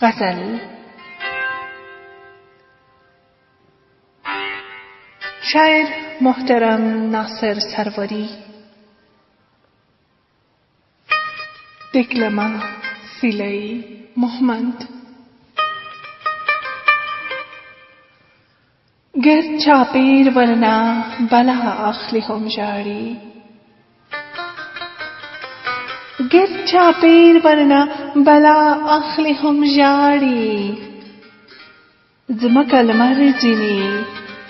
غزل. شاعر محترم ناصر سروری. دکلمه سیلی محمد. گر چاپیر ورنه بلا اخلی هم جاری. گر چاپیر ورنه بلا اخلی هم جاری. زمکه لمر ځینې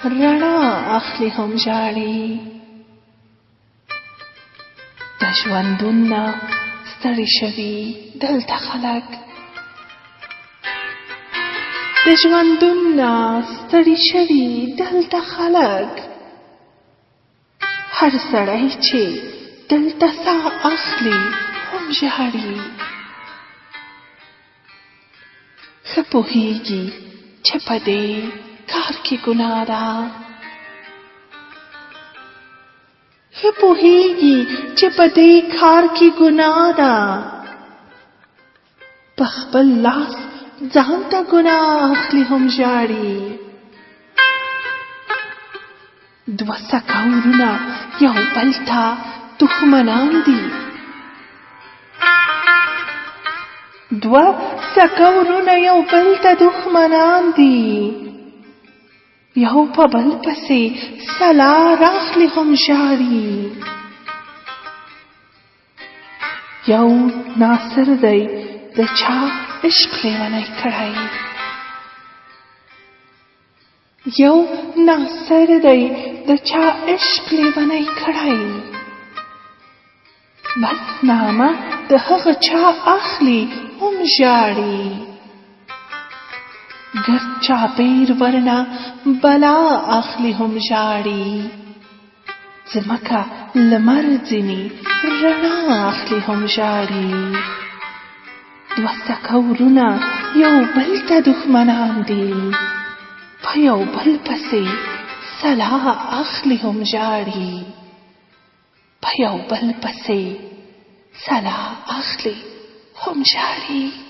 رڼا اخلی هم جاری. د ژوندون نه ستړي شوي دلته خلک. د ژوندون نه ستړي شوي دلته خلک. هر سړی چې دلته ساه اخلي هم ژاړي. ښه پوهیږي چې په دې کار کې ګناه ده. ښه پوهیږي چې په دې کار کې ګناه ده. په خپل لاس ځان ته ګناه اخلي هم ژاړي. دوه سکه ورونه یو بل ته دښمنان دي. دوه سکه ورونه یو بل ته دښمنان دي. یو په بل پسې سلا راخلي هم ژاړي. یو ناصر دی د چا عشق لیونی کړی. یو ناصر دی د چا عشق لیونی کړی. بس نامه د هغه چا اخلي هم ژاړي. گر چاپیر ورنه بلا اخلی هم جاری. زمکه لمر ځینې رڼا اخلی هم جاری. دوه سکه ورونه یو بل ته دښمنان دي. په یو بل پسې سلا اخلی هم جاری. په یو بل پسې سلا اخلی هم جاری.